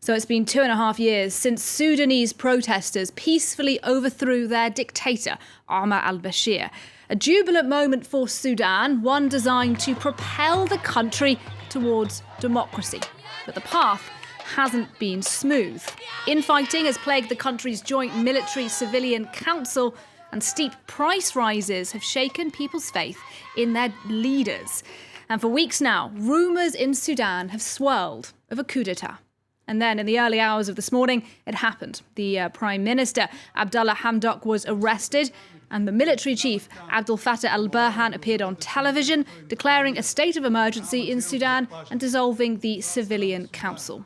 So it's been 2.5 years since Sudanese protesters peacefully overthrew their dictator, Omar al Bashir. A jubilant moment for Sudan, one designed to propel the country towards democracy. But the path hasn't been smooth. Infighting has plagued the country's joint military-civilian council, and steep price rises have shaken people's faith in their leaders. And for weeks now, rumours in Sudan have swirled of a coup d'etat. And then in the early hours of this morning, it happened. The Prime Minister, Abdallah Hamdok, was arrested, and the military chief, Abdel Fattah al-Burhan, appeared on television, declaring a state of emergency in Sudan and dissolving the civilian council.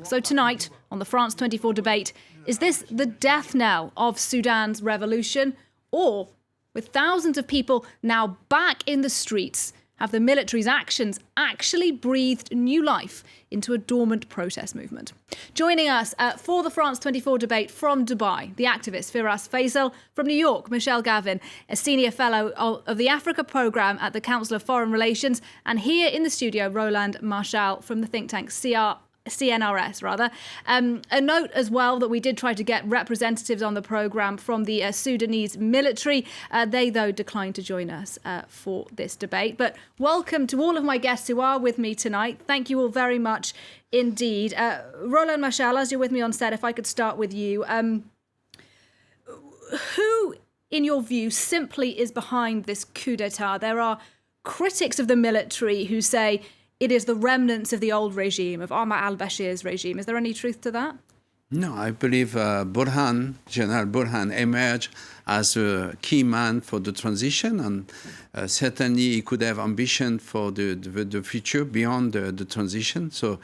So tonight, on the France 24 debate, is this the death knell of Sudan's revolution? Or, with thousands of people now back in the streets, have the military's actions actually breathed new life into a dormant protest movement? Joining us for the France 24 debate from Dubai, the activist Firas Faisal; from New York, Michelle Gavin, a senior fellow of the Africa programme at the Council of Foreign Relations; and here in the studio, Roland Marshall from the think tank CNRS. A note as well that we did try to get representatives on the programme from the Sudanese military. They, though, declined to join us for this debate. But welcome to all of my guests who are with me tonight. Thank you all very much indeed. Roland Marshall, as you're with me on set, if I could start with you. Who, in your view, simply is behind this coup d'etat? There are critics of the military who say it is the remnants of the old regime, of Omar al Bashir's regime. Is there any truth to that? No, I believe General Burhan emerged as a key man for the transition, and certainly he could have ambition for the future beyond the transition. So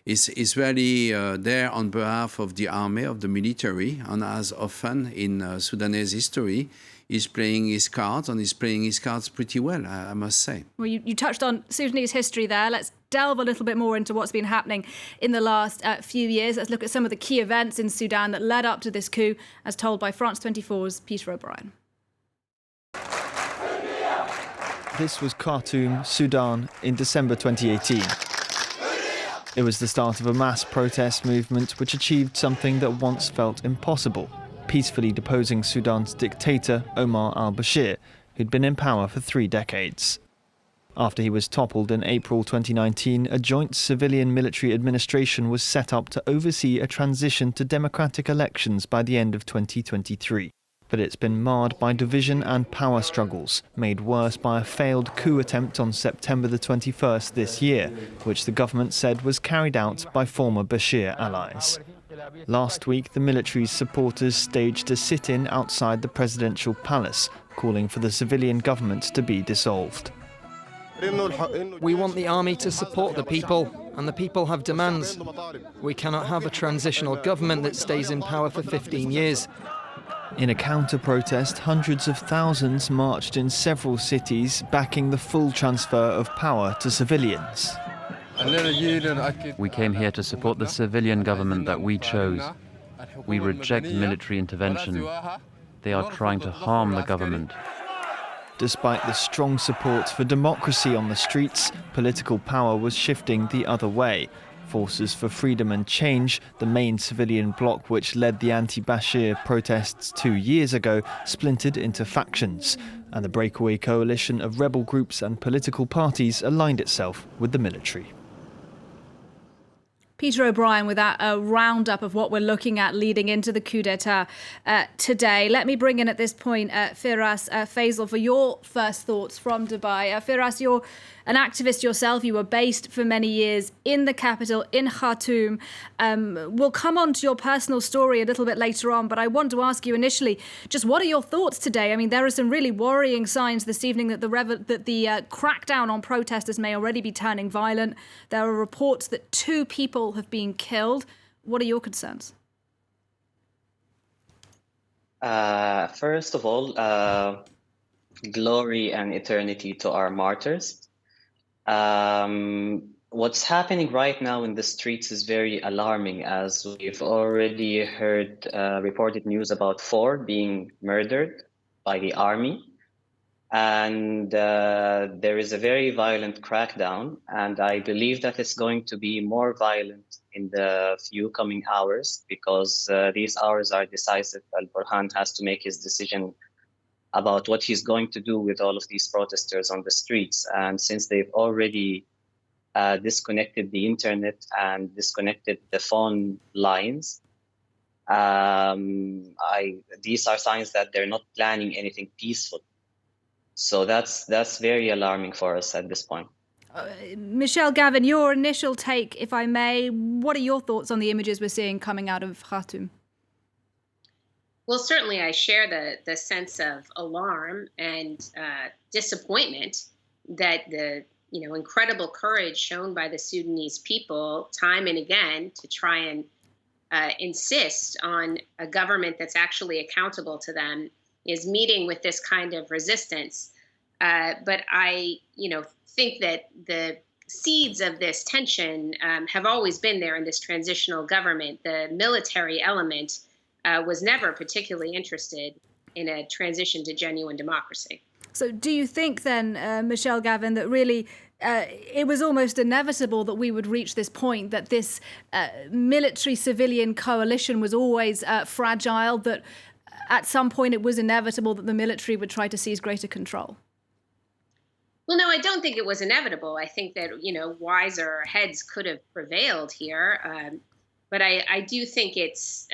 he's really there on behalf of the army, of the military, and as often in Sudanese history, he's playing his cards, and he's playing his cards pretty well, I must say. Well, you touched on Sudanese history there. Let's delve a little bit more into what's been happening in the last few years. Let's look at some of the key events in Sudan that led up to this coup, as told by France 24's Peter O'Brien. This was Khartoum, Sudan, in December 2018. It was the start of a mass protest movement which achieved something that once felt impossible: peacefully deposing Sudan's dictator, Omar al Bashir, who'd been in power for 3 decades. After he was toppled in April 2019, a joint civilian-military administration was set up to oversee a transition to democratic elections by the end of 2023. But it's been marred by division and power struggles, made worse by a failed coup attempt on September the 21st this year, which the government said was carried out by former Bashir allies. Last week, the military's supporters staged a sit-in outside the presidential palace, calling for the civilian government to be dissolved. We want the army to support the people, and the people have demands. We cannot have a transitional government that stays in power for 15 years. In a counter-protest, hundreds of thousands marched in several cities, backing the full transfer of power to civilians. We came here to support the civilian government that we chose. We reject military intervention. They are trying to harm the government. Despite the strong support for democracy on the streets, political power was shifting the other way. Forces for Freedom and Change, the main civilian bloc which led the anti-Bashir protests 2 years ago, splintered into factions, and the breakaway coalition of rebel groups and political parties aligned itself with the military. Peter O'Brien with that roundup of what we're looking at leading into the coup d'etat today. Let me bring in at this point Firas Faisal for your first thoughts from Dubai. Firas, you're an activist yourself. You were based for many years in the capital, in Khartoum. We'll come on to your personal story a little bit later on, but I want to ask you initially, just what are your thoughts today? I mean, there are some really worrying signs this evening that the crackdown on protesters may already be turning violent. There are reports that 2 people have been killed. What are your concerns? First of all, glory and eternity to our martyrs. What's happening right now in the streets is very alarming, as we've already heard reported news about 4 being murdered by the army. And there is a very violent crackdown, and I believe that it's going to be more violent in the few coming hours, because these hours are decisive. Al-Burhan has to make his decision about what he's going to do with all of these protesters on the streets. And since they've already disconnected the internet and disconnected the phone lines, these are signs that they're not planning anything peaceful. So that's very alarming for us at this point. Michelle Gavin, your initial take, if I may, what are your thoughts on the images we're seeing coming out of Khartoum? Well, certainly I share the sense of alarm and disappointment that the incredible courage shown by the Sudanese people time and again to try and insist on a government that's actually accountable to them is meeting with this kind of resistance. But I, think that the seeds of this tension have always been there in this transitional government. The military element was never particularly interested in a transition to genuine democracy. So do you think then, Michelle Gavin, that really it was almost inevitable that we would reach this point, that this military-civilian coalition was always fragile, that at some point it was inevitable that the military would try to seize greater control? Well, no, I don't think it was inevitable. I think that, wiser heads could have prevailed here. But I do think it's,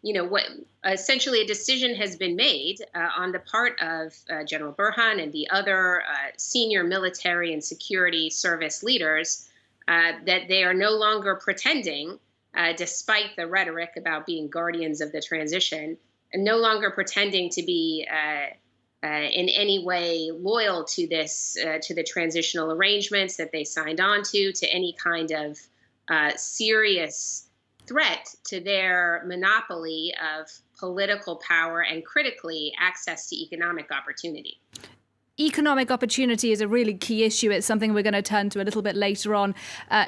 what essentially a decision has been made on the part of General Burhan and the other senior military and security service leaders that they are no longer pretending, despite the rhetoric about being guardians of the transition, and no longer pretending to be in any way loyal to this, to the transitional arrangements that they signed on to any kind of serious threat to their monopoly of political power and, critically, access to economic opportunity. Economic opportunity is a really key issue. It's something we're going to turn to a little bit later on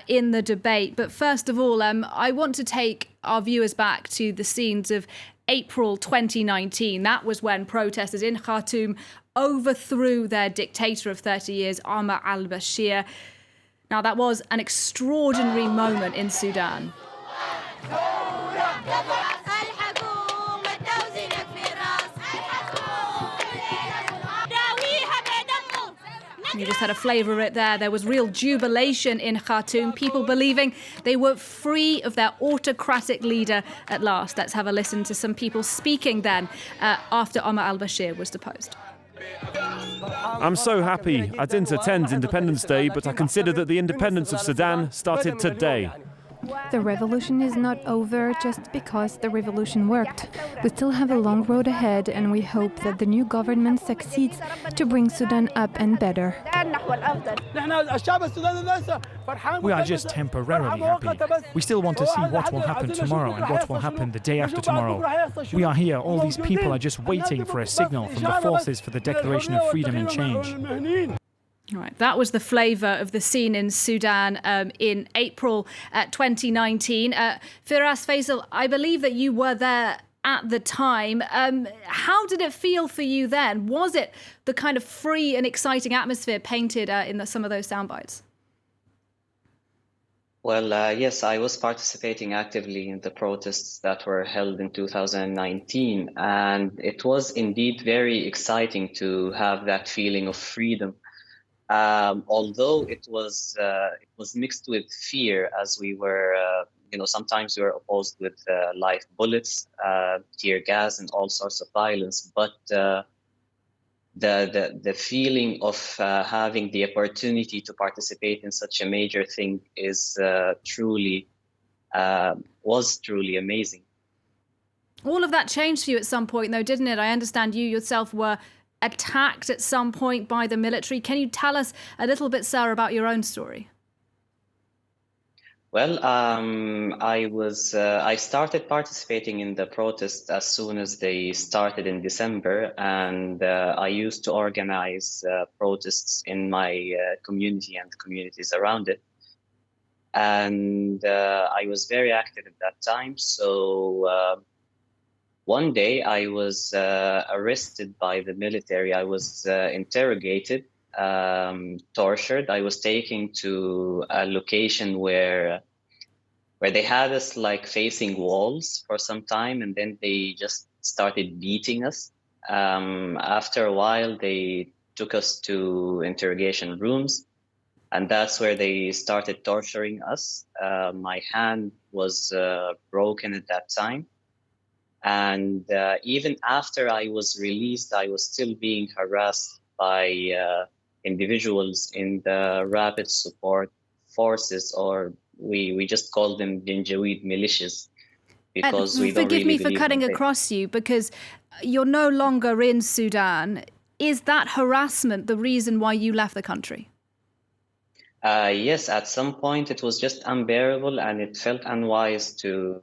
in the debate. But first of all, I want to take our viewers back to the scenes of April 2019. That was when protesters in Khartoum overthrew their dictator of 30 years, Omar al Bashir. Now, that was an extraordinary moment in Sudan. You just had a flavour of it there. There was real jubilation in Khartoum, people believing they were free of their autocratic leader at last. Let's have a listen to some people speaking then after Omar al Bashir was deposed. I'm so happy. I didn't attend Independence Day, but I consider that the independence of Sudan started today. The revolution is not over just because the revolution worked. We still have a long road ahead, and we hope that the new government succeeds to bring Sudan up and better. We are just temporarily happy. We still want to see what will happen tomorrow and what will happen the day after tomorrow. We are here. All these people are just waiting for a signal from the forces for the declaration of freedom and change. Right, that was the flavour of the scene in Sudan in April 2019. Firas Faisal, I believe that you were there at the time. How did it feel for you then? Was it the kind of free and exciting atmosphere painted in some of those soundbites? Well, yes, I was participating actively in the protests that were held in 2019, and it was indeed very exciting to have that feeling of freedom. Although it was mixed with fear, as we were, sometimes we were opposed with live bullets, tear gas, and all sorts of violence. But the feeling of having the opportunity to participate in such a major thing is was truly amazing. All of that changed for you at some point, though, didn't it? I understand you yourself were attacked at some point by the military. Can you tell us a little bit, Sarah, about your own story? Well, I started participating in the protests as soon as they started in December, and I used to organize protests in my community and communities around it. And I was very active at that time. So One day I was arrested by the military. I was interrogated, tortured. I was taken to a location where they had us like facing walls for some time, and then they just started beating us. After a while, they took us to interrogation rooms, and that's where they started torturing us. My hand was broken at that time. And even after I was released, I was still being harassed by individuals in the rapid support forces, or we just call them Janjaweed militias, because we don't forgive really me for cutting across you, because you're no longer in Sudan. Is that harassment the reason why you left the country? Yes, at some point it was just unbearable, and it felt unwise to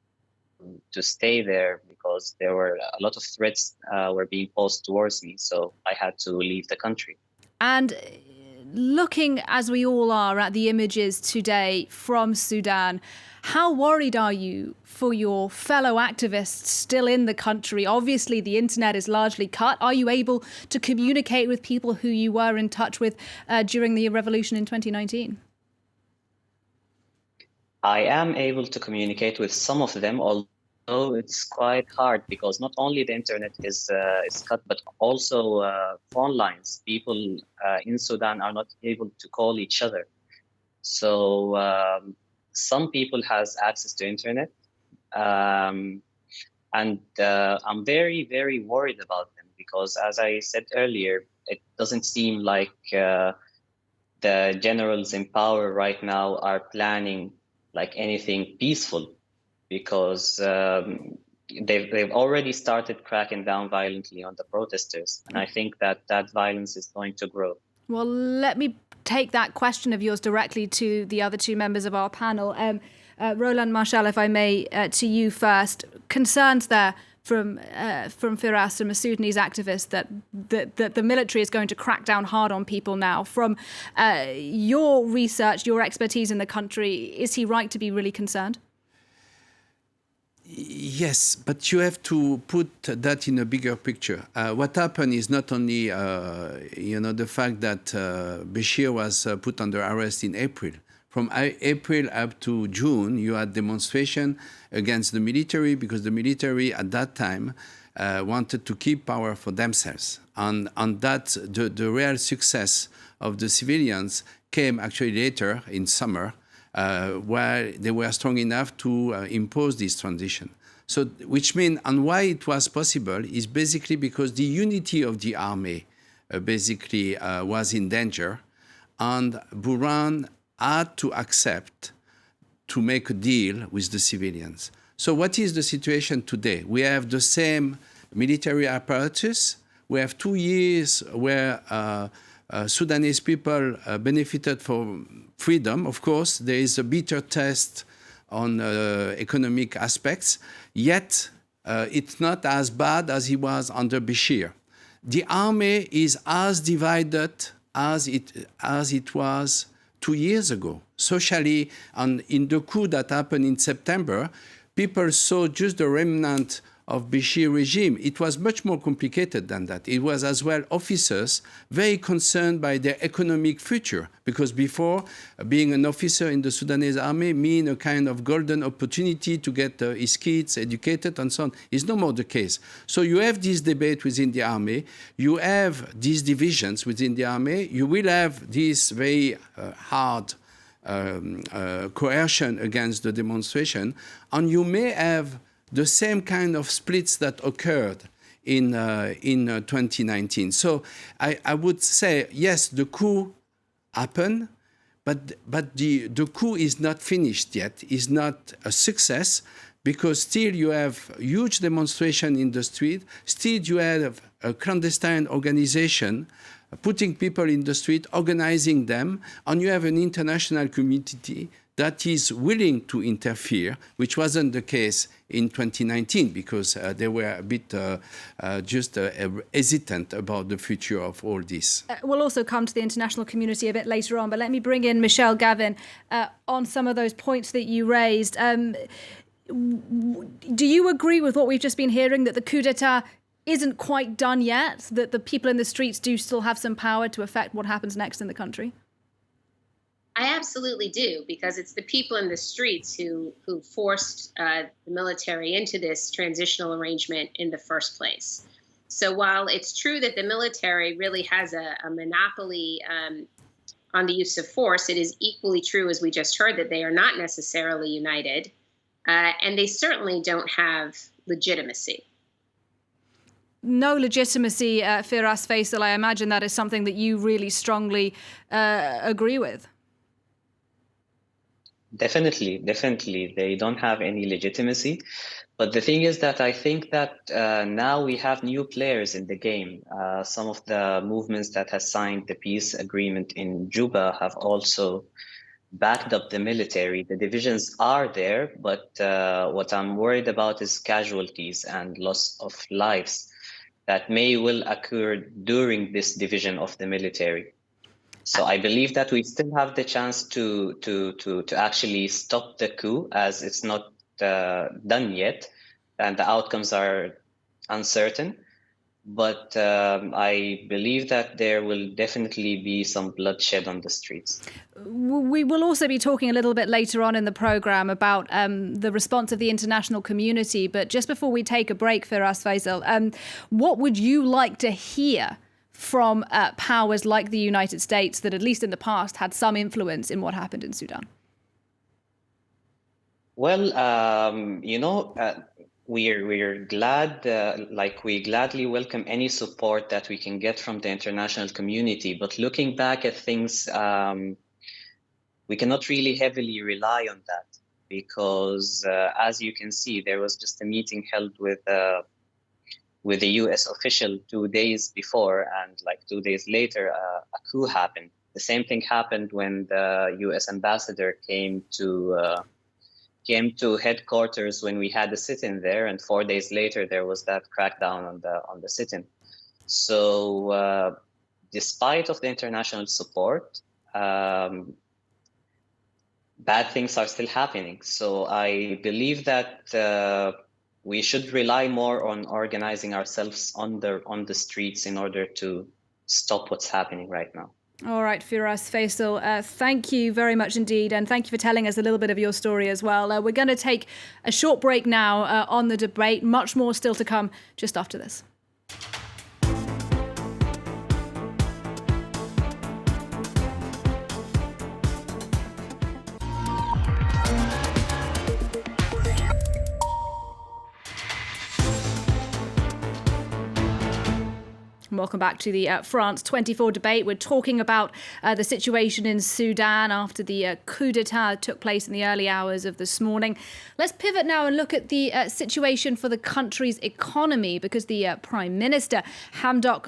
stay there, because there were a lot of threats were being posed towards me. So I had to leave the country. And looking, as we all are, at the images today from Sudan, how worried are you for your fellow activists still in the country? Obviously, the internet is largely cut. Are you able to communicate with people who you were in touch with during the revolution in 2019? I am able to communicate with some of them, although it's quite hard, because not only the internet is cut, but also phone lines. People in Sudan are not able to call each other. So some people has access to internet, and I'm very, very worried about them, because as I said earlier, it doesn't seem like the generals in power right now are planning like anything peaceful, because they've already started cracking down violently on the protesters, and I think that violence is going to grow. Well, let me take that question of yours directly to the other two members of our panel. Roland Marshall, if I may, to you first. Concerns there from Firas, from a Sudanese activist, that the military is going to crack down hard on people now. From your research, your expertise in the country, is he right to be really concerned? Yes, but you have to put that in a bigger picture. What happened is not only, the fact that Bashir was put under arrest in April. From April up to June, you had demonstration against the military, because the military at that time wanted to keep power for themselves. And that the real success of the civilians came actually later in summer, where they were strong enough to impose this transition. So, which means, and why it was possible is basically because the unity of the army was in danger, and Burhan had to accept to make a deal with the civilians. So what is the situation today? We have the same military apparatus. We have 2 years where Sudanese people benefited from freedom. Of course, there is a bitter test on economic aspects, yet it's not as bad as it was under Bashir. The army is as divided as it was 2 years ago. Socially, and in the coup that happened in September, people saw just the remnant of Bashir regime. It was much more complicated than that. It was as well officers very concerned by their economic future, because before, being an officer in the Sudanese army mean a kind of golden opportunity to get his kids educated and so on. It's no more the case. So you have this debate within the army, you have these divisions within the army, you will have this very hard coercion against the demonstration, and you may have the same kind of splits that occurred in 2019. So I would say, yes, the coup happened, but the coup is not finished yet, is not a success, because still you have huge demonstration in the street, still you have a clandestine organization putting people in the street, organizing them, and you have an international community that is willing to interfere, which wasn't the case in 2019, because they were a bit hesitant about the future of all this. We'll also come to the international community a bit later on, but let me bring in Michelle Gavin on some of those points that you raised. Do you agree with what we've just been hearing, that the coup d'etat isn't quite done yet, that the people in the streets do still have some power to affect what happens next in the country? I absolutely do, because it's the people in the streets who forced the military into this transitional arrangement in the first place. So while it's true that the military really has a monopoly on the use of force, it is equally true, as we just heard, that they are not necessarily united, and they certainly don't have legitimacy. No legitimacy, Firas Faisal. I imagine that is something that you really strongly agree with. Definitely. They don't have any legitimacy. But the thing is that I think that now we have new players in the game. Some of the movements that have signed the peace agreement in Juba have also backed up the military. The divisions are there, but what I'm worried about is casualties and loss of lives that will occur during this division of the military. So I believe that we still have the chance to actually stop the coup, as it's not done yet, and the outcomes are uncertain. But I believe that there will definitely be some bloodshed on the streets. We will also be talking a little bit later on in the program about the response of the international community. But just before we take a break, Firas Faisal, what would you like to hear from powers like the United States that, at least in the past, had some influence in what happened in Sudan? Well, we're glad, we gladly welcome any support that we can get from the international community. But looking back at things, we cannot really heavily rely on that, because as you can see, there was just a meeting held with a U.S. official 2 days before, and 2 days later, a coup happened. The same thing happened when the U.S. ambassador came to headquarters when we had a sit-in there, and 4 days later there was that crackdown on the sit-in. So, despite of the international support, bad things are still happening. So I believe that we should rely more on organizing ourselves on the streets in order to stop what's happening right now. All right, Firas Faisal, thank you very much indeed, and thank you for telling us a little bit of your story as well. We're going to take a short break now on the debate. Much more still to come just after this. Welcome back to the France 24 debate. We're talking about the situation in Sudan after the coup d'etat took place in the early hours of this morning. Let's pivot now and look at the situation for the country's economy, because the Prime Minister, Hamdok,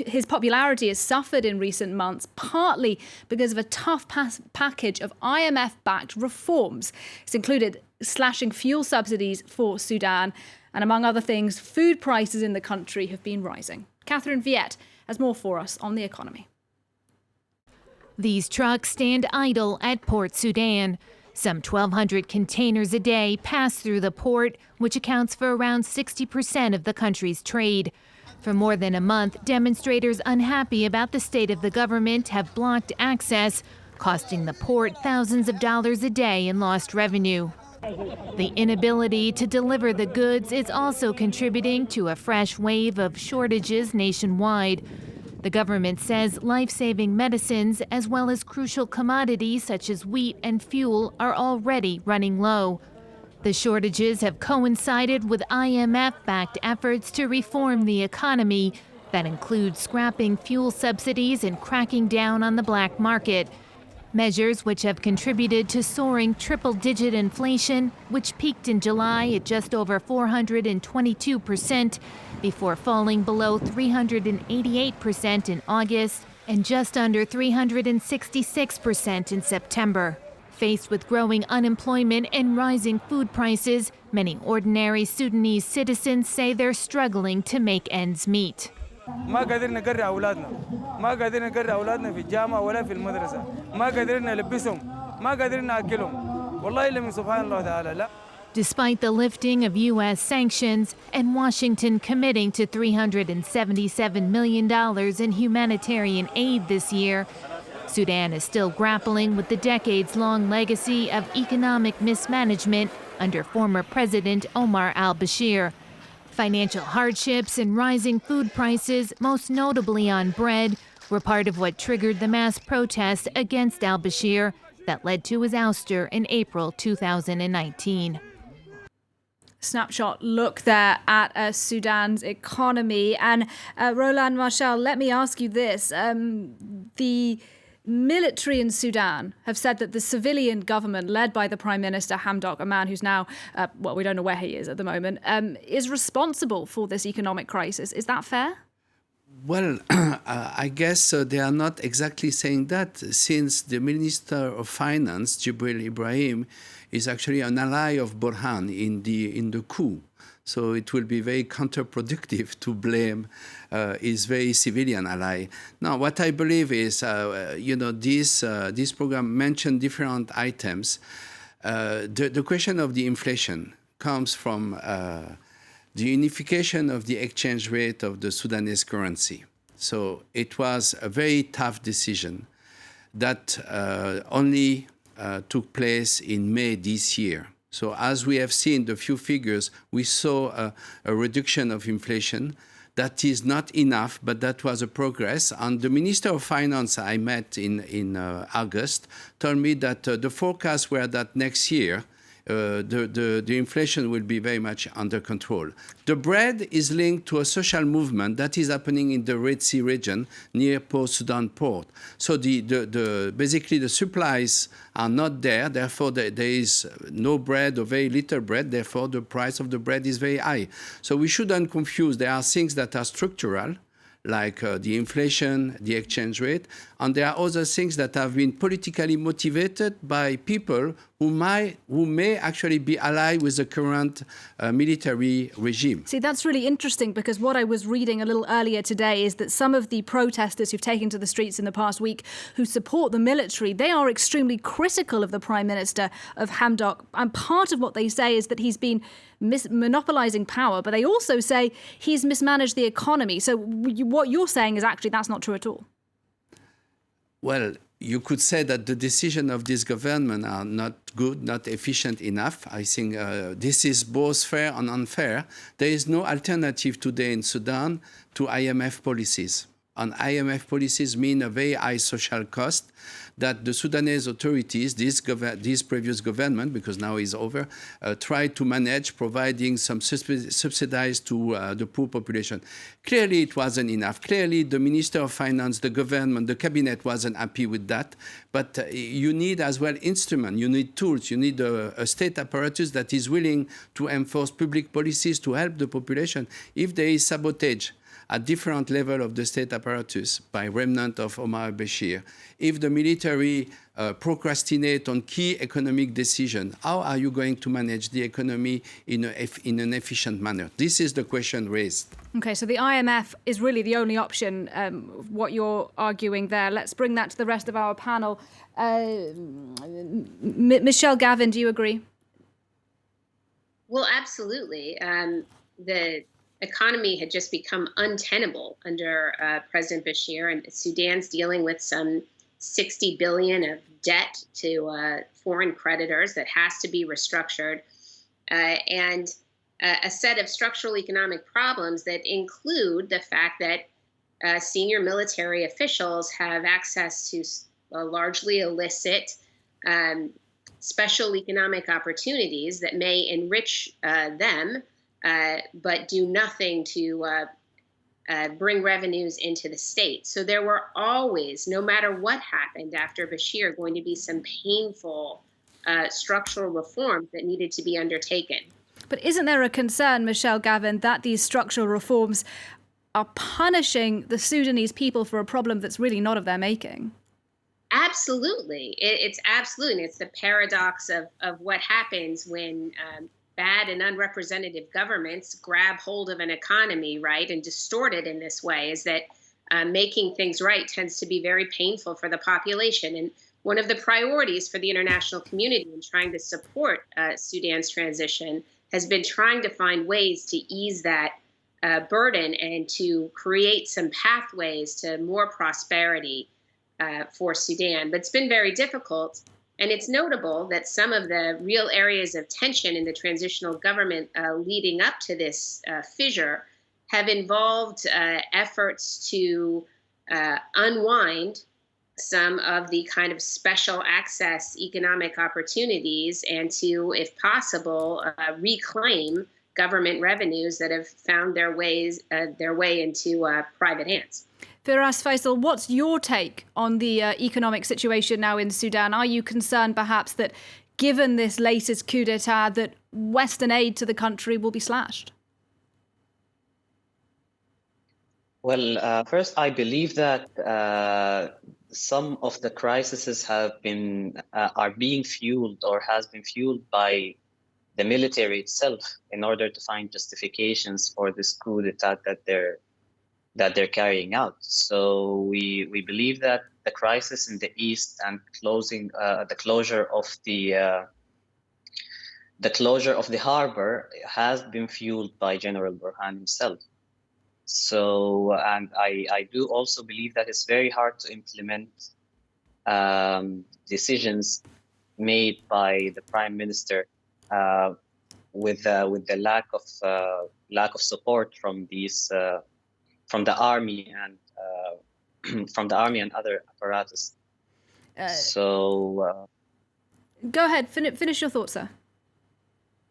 his popularity has suffered in recent months, partly because of a tough package of IMF-backed reforms. It's included slashing fuel subsidies for Sudan, and among other things, food prices in the country have been rising. Catherine Viette has more for us on the economy. These trucks stand idle at Port Sudan. Some 1,200 containers a day pass through the port, which accounts for around 60% of the country's trade. For more than a month, demonstrators unhappy about the state of the government have blocked access, costing the port thousands of dollars a day in lost revenue. The inability to deliver the goods is also contributing to a fresh wave of shortages nationwide. The government says life-saving medicines, as well as crucial commodities such as wheat and fuel, are already running low. The shortages have coincided with IMF-backed efforts to reform the economy that include scrapping fuel subsidies and cracking down on the black market. Measures which have contributed to soaring triple-digit inflation, which peaked in July at just over 422%, before falling below 388% in August and just under 366% in September. Faced with growing unemployment and rising food prices, many ordinary Sudanese citizens say they're struggling to make ends meet. ما قادرين نقرأ أولادنا ما قادرين نقرأ أولادنا في الجامعة ولا في المدرسة ما قادرين نلبسهم ما قادرين نأكلهم والله إلا من سبحان الله تعالى لا. despite the lifting of U.S. sanctions and Washington committing to $377 million in humanitarian aid this year, Sudan is still grappling with the decades-long legacy of economic mismanagement under former President Omar al Bashir. Financial hardships and rising food prices, most notably on bread, were part of what triggered the mass protests against al Bashir that led to his ouster in April 2019. Snapshot look there at Sudan's economy. And Roland Marshall, let me ask you this. The military in Sudan have said that the civilian government led by the Prime Minister Hamdok, a man who's now, well, we don't know where he is at the moment, is responsible for this economic crisis. Is that fair? Well, I guess they are not exactly saying that, since the Minister of Finance, Jibril Ibrahim, is actually an ally of Burhan in the coup. So it will be very counterproductive to blame his very civilian ally. Now, what I believe is, this program mentioned different items. The question of the inflation comes from the unification of the exchange rate of the Sudanese currency. So it was a very tough decision that only took place in May this year. So as we have seen the few figures, we saw a reduction of inflation. That is not enough, but that was a progress. And the Minister of Finance I met in August told me that the forecasts were that next year, the inflation will be very much under control. The bread is linked to a social movement that is happening in the Red Sea region near Port Sudan port. So basically the supplies are not there, therefore there is no bread or very little bread, therefore the price of the bread is very high. So we shouldn't confuse. There are things that are structural, like the inflation, the exchange rate, and there are other things that have been politically motivated by people who may actually be allied with the current military regime. See, that's really interesting, because what I was reading a little earlier today is that some of the protesters who've taken to the streets in the past week who support the military, they are extremely critical of the Prime Minister of Hamdok. And part of what they say is that he's been monopolizing power, but they also say he's mismanaged the economy. So what you're saying is actually that's not true at all. Well, you could say that the decision of this government are not good, not efficient enough. I think this is both fair and unfair. There is no alternative today in Sudan to IMF policies. And IMF policies mean a very high social cost that the Sudanese authorities, this previous government, because now it's over, tried to manage, providing some subsidies to the poor population. Clearly, it wasn't enough. Clearly, the Minister of Finance, the government, the cabinet wasn't happy with that. But you need as well instruments, you need tools, you need a state apparatus that is willing to enforce public policies to help the population. If there is sabotage at different level of the state apparatus by remnant of Omar al Bashir, if the military procrastinate on key economic decisions, how are you going to manage the economy in an efficient manner? This is the question raised. Okay, so the IMF is really the only option, what you're arguing there. Let's bring that to the rest of our panel. Michelle Gavin, do you agree? Well, absolutely. The economy had just become untenable under President Bashir, and Sudan's dealing with some $60 billion of debt to foreign creditors that has to be restructured, and a set of structural economic problems that include the fact that senior military officials have access to largely illicit special economic opportunities that may enrich them, but do nothing to bring revenues into the state. So there were always, no matter what happened after Bashir, going to be some painful structural reforms that needed to be undertaken. But isn't there a concern, Michelle Gavin, that these structural reforms are punishing the Sudanese people for a problem that's really not of their making? Absolutely. It's absolutely. It's the paradox of what happens when bad and unrepresentative governments grab hold of an economy, right, and distort it in this way, is that making things right tends to be very painful for the population. And one of the priorities for the international community in trying to support Sudan's transition has been trying to find ways to ease that burden and to create some pathways to more prosperity for Sudan. But it's been very difficult. And it's notable that some of the real areas of tension in the transitional government leading up to this fissure have involved efforts to unwind some of the kind of special access economic opportunities and to, if possible, reclaim government revenues that have found their way into private hands. Firas Faisal, what's your take on the economic situation now in Sudan? Are you concerned perhaps that given this latest coup d'etat that Western aid to the country will be slashed? Well, first, I believe that some of the crises are being fueled or has been fueled by the military itself in order to find justifications for this coup d'etat that they're carrying out. So we believe that the crisis in the east and the closure of the harbor has been fueled by General Burhan himself. So, and I do also believe that it's very hard to implement decisions made by the prime minister with the lack of support from these from the army and other apparatus. Go ahead, finish your thoughts, sir.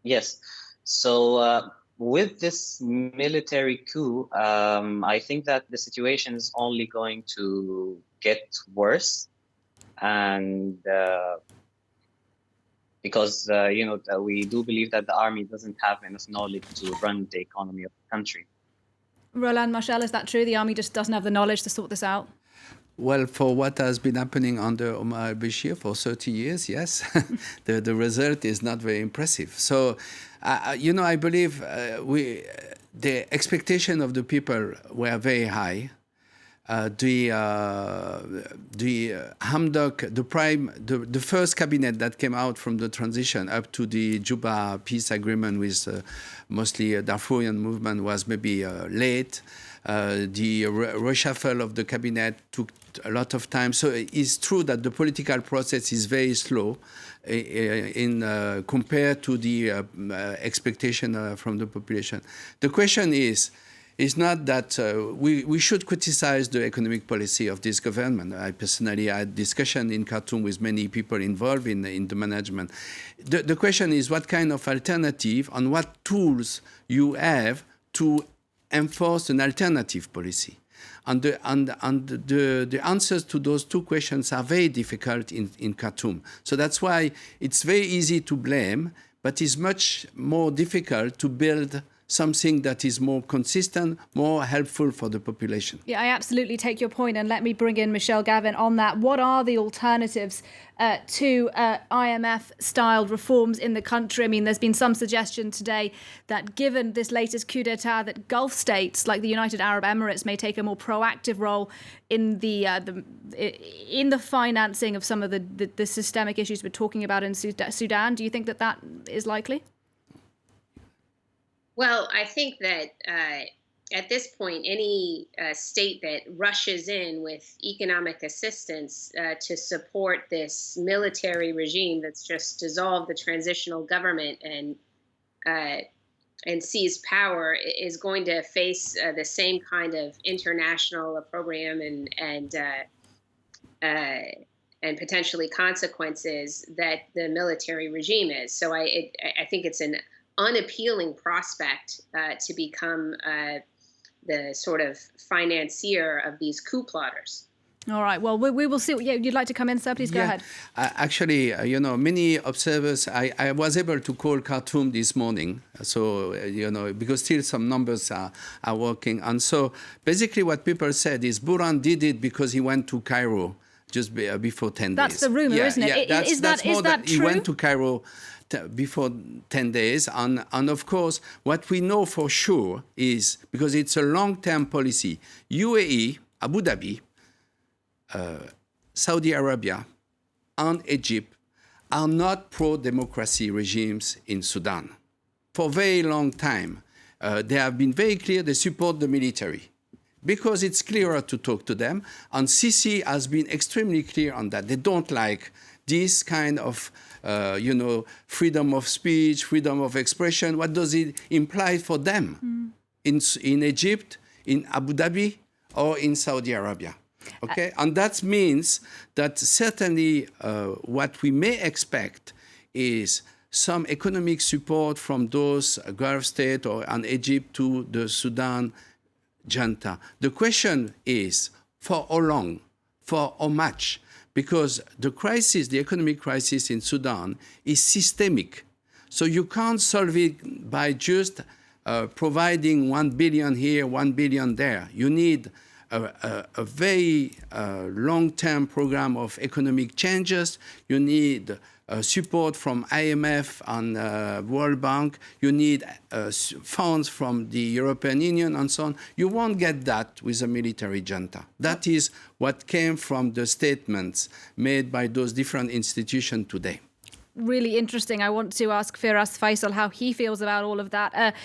Yes. So with this military coup, I think that the situation is only going to get worse, and because we do believe that the army doesn't have enough knowledge to run the economy of the country. Roland Marshall, is that true? The army just doesn't have the knowledge to sort this out? Well, for what has been happening under Omar al Bashir for 30 years, yes, the result is not very impressive. So, I believe the expectation of the people were very high. The Hamdok, the first cabinet that came out from the transition up to the Juba peace agreement with mostly Darfurian movement was maybe late. The reshuffle of the cabinet took a lot of time. So it's true that the political process is very slow compared to the expectation from the population. The question is not that we should criticize the economic policy of this government. I personally had discussion in Khartoum with many people involved in the management. The question is what kind of alternative and what tools you have to enforce an alternative policy. And the answers to those two questions are very difficult in Khartoum. So that's why it's very easy to blame, but it's much more difficult to build something that is more consistent, more helpful for the population. Yeah, I absolutely take your point, and let me bring in Michelle Gavin on that. What are the alternatives to IMF-styled reforms in the country? I mean, there's been some suggestion today that given this latest coup d'etat, that Gulf states like the United Arab Emirates may take a more proactive role in the financing of some of the systemic issues we're talking about in Sudan. Do you think that is likely? Well, I think that at this point, any state that rushes in with economic assistance to support this military regime that's just dissolved the transitional government and seized power is going to face the same kind of international opprobrium and potentially consequences that the military regime is. So I think it's an unappealing prospect to become the sort of financier of these coup plotters. All right. Well, we will see. Yeah, you'd like to come in, sir? Please go ahead. Actually, many observers, I was able to call Khartoum this morning. So, because still some numbers are working. And so basically what people said is Burhan did it because he went to Cairo just before 10 days. That's the rumor, isn't it? Yeah, is that true? He went to Cairo before 10 days. And of course, what we know for sure is, because it's a long-term policy, UAE, Abu Dhabi, Saudi Arabia, and Egypt are not pro-democracy regimes in Sudan. For a very long time, they have been very clear they support the military because it's clearer to talk to them. And Sisi has been extremely clear on that. They don't like this kind of, freedom of speech, freedom of expression. What does it imply for them in Egypt, in Abu Dhabi, or in Saudi Arabia? Okay, and that means that certainly what we may expect is some economic support from those Gulf states and Egypt to the Sudan junta. The question is, for how long, for how much? Because the crisis, the economic crisis in Sudan is systemic. So you can't solve it by just providing 1 billion here, 1 billion there. You need a very long-term program of economic changes. You need support from IMF and World Bank. You need funds from the European Union and so on. You won't get that with a military junta. That is what came from the statements made by those different institutions today. Really interesting. I want to ask Firas Faisal how he feels about all of that.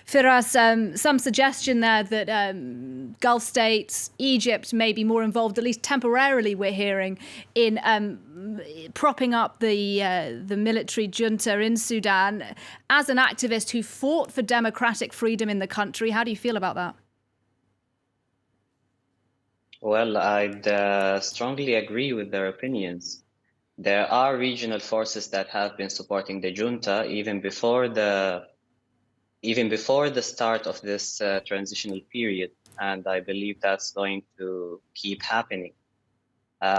Firas, some suggestion there that Gulf states, Egypt may be more involved, at least temporarily, we're hearing, in propping up the military junta in Sudan. As an activist who fought for democratic freedom in the country, how do you feel about that? Well, I'd strongly agree with their opinions. There are regional forces that have been supporting the junta even before the start of this transitional period, and I believe that's going to keep happening.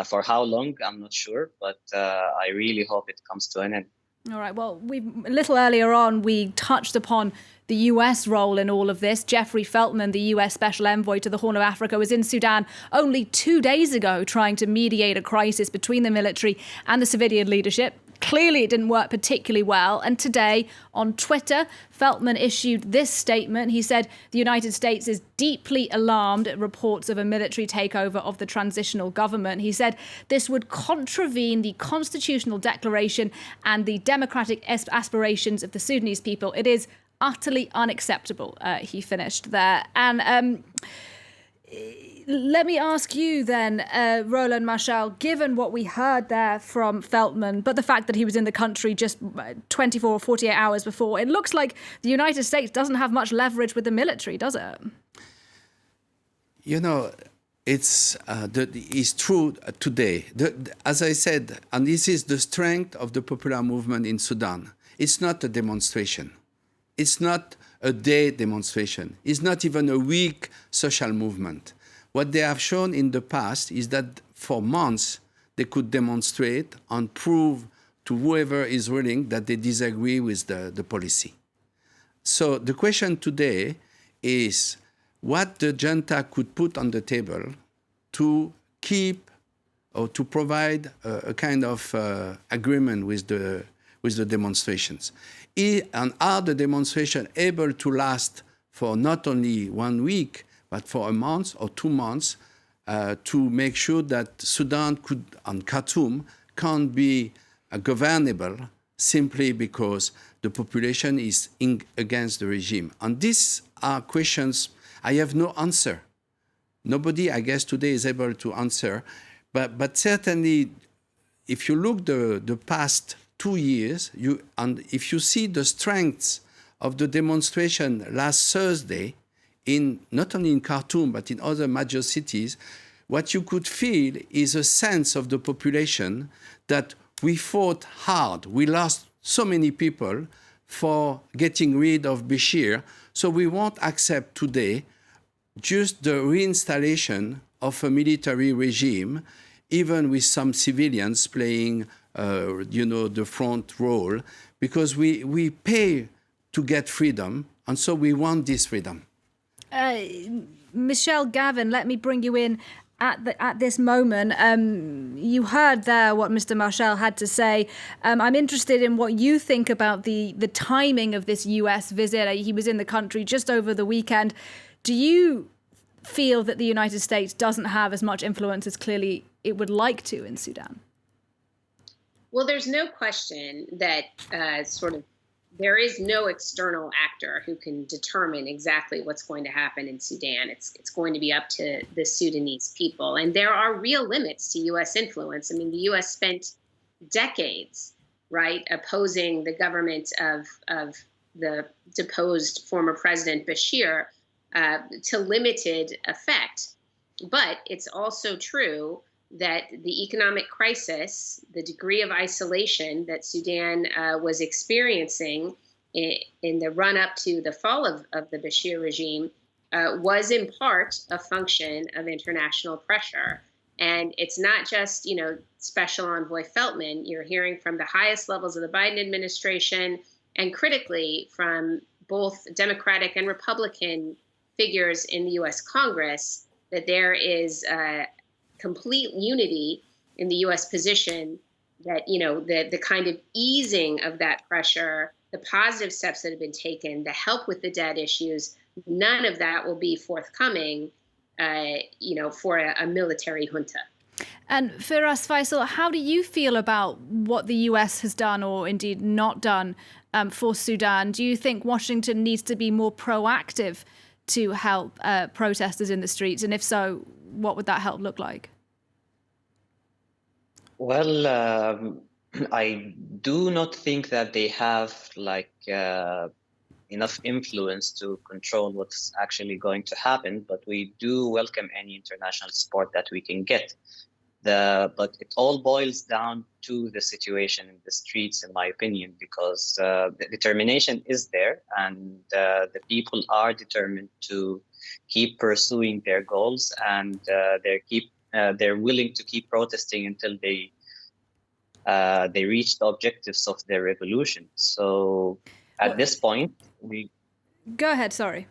For how long, I'm not sure, but I really hope it comes to an end. All right. Well, a little earlier on, we touched upon the US role in all of this. Jeffrey Feltman, the US Special Envoy to the Horn of Africa, was in Sudan only 2 days ago trying to mediate a crisis between the military and the civilian leadership. Clearly, it didn't work particularly well. And today, on Twitter, Feltman issued this statement. He said the United States is deeply alarmed at reports of a military takeover of the transitional government. He said this would contravene the constitutional declaration and the democratic aspirations of the Sudanese people. It is utterly unacceptable, he finished there. And let me ask you then, Roland Marshall, given what we heard there from Feltman, but the fact that he was in the country just 24 or 48 hours before, it looks like the United States doesn't have much leverage with the military, does it? You know, it's true today. As I said, and this is the strength of the popular movement in Sudan. It's not a demonstration. It's not a day demonstration. It's not even a week social movement. What they have shown in the past is that for months they could demonstrate and prove to whoever is ruling that they disagree with the policy. So the question today is what the junta could put on the table to keep or to provide a kind of agreement with the demonstrations. And are the demonstrations able to last for not only 1 week, but for a month or 2 months to make sure that Sudan and Khartoum can't be governable simply because the population is against the regime. And these are questions I have no answer. Nobody, I guess, today is able to answer. But certainly, if you look the past 2 years, and if you see the strengths of the demonstration last Thursday, not only in Khartoum, but in other major cities, what you could feel is a sense of the population that we fought hard. We lost so many people for getting rid of Bashir. So we won't accept today just the reinstallation of a military regime, even with some civilians playing, the front role, because we pay to get freedom, and so we want this freedom. Michelle Gavin, let me bring you in at this moment. You heard there what Mr. Marshall had to say. I'm interested in what you think about the timing of this US visit. He was in the country just over the weekend. Do you feel that the United States doesn't have as much influence as clearly it would like to in Sudan? Well, there's no question that there is no external actor who can determine exactly what's going to happen in Sudan. It's going to be up to the Sudanese people. And there are real limits to U.S. influence. I mean, the U.S. spent decades, right, opposing the government of the deposed former President Bashir to limited effect. But it's also true that the economic crisis, the degree of isolation that Sudan was experiencing in the run-up to the fall of the Bashir regime was in part a function of international pressure. And it's not just, Special Envoy Feltman. You're hearing from the highest levels of the Biden administration and critically from both Democratic and Republican figures in the U.S. Congress that there is complete unity in the U.S. position that, the kind of easing of that pressure, the positive steps that have been taken, the help with the debt issues, none of that will be forthcoming, for a military junta. And Firas Faisal, how do you feel about what the U.S. has done or indeed not done for Sudan? Do you think Washington needs to be more proactive to help protesters in the streets? And if so, what would that help look like? Well, I do not think that they have enough influence to control what's actually going to happen, but we do welcome any international support that we can get. But it all boils down to the situation in the streets, in my opinion, because the determination is there, and the people are determined to keep pursuing their goals, and they're willing to keep protesting until they reach the objectives of their revolution. So at this point, Go ahead, sorry.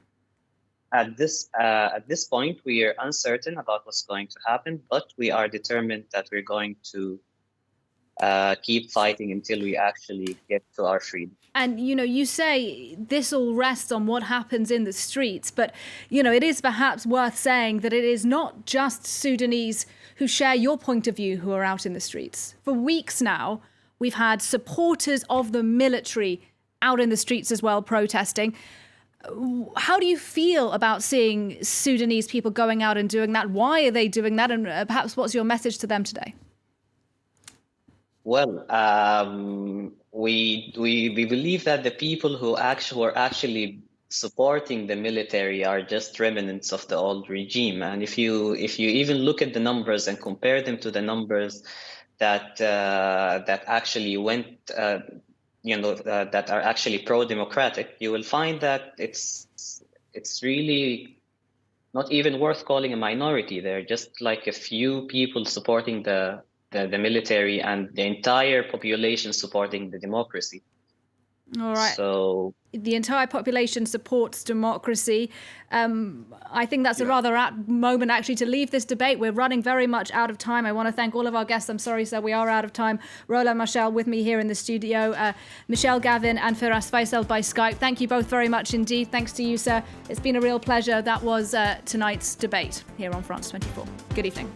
At this point, we are uncertain about what's going to happen, but we are determined that we're going to keep fighting until we actually get to our freedom. And, you say this all rests on what happens in the streets, but, it is perhaps worth saying that it is not just Sudanese who share your point of view who are out in the streets. For weeks now, we've had supporters of the military out in the streets as well, protesting. How do you feel about seeing Sudanese people going out and doing that? Why are they doing that? And perhaps what's your message to them today? Well, we believe that the people who are actually supporting the military are just remnants of the old regime. And if you even look at the numbers and compare them to the numbers that actually went, that are actually pro-democratic, you will find that it's really not even worth calling a minority. They're just like a few people supporting the military and the entire population supporting the democracy. All right. So the entire population supports democracy. I think that's a rather apt moment actually to leave this debate. We're running very much out of time. I want to thank all of our guests. I'm sorry, sir, we are out of time. Roland Marshall with me here in the studio, Michelle Gavin and Firas Faisal by Skype. Thank you both very much indeed. Thanks to you, sir. It's been a real pleasure. That was tonight's debate here on France 24. Good evening.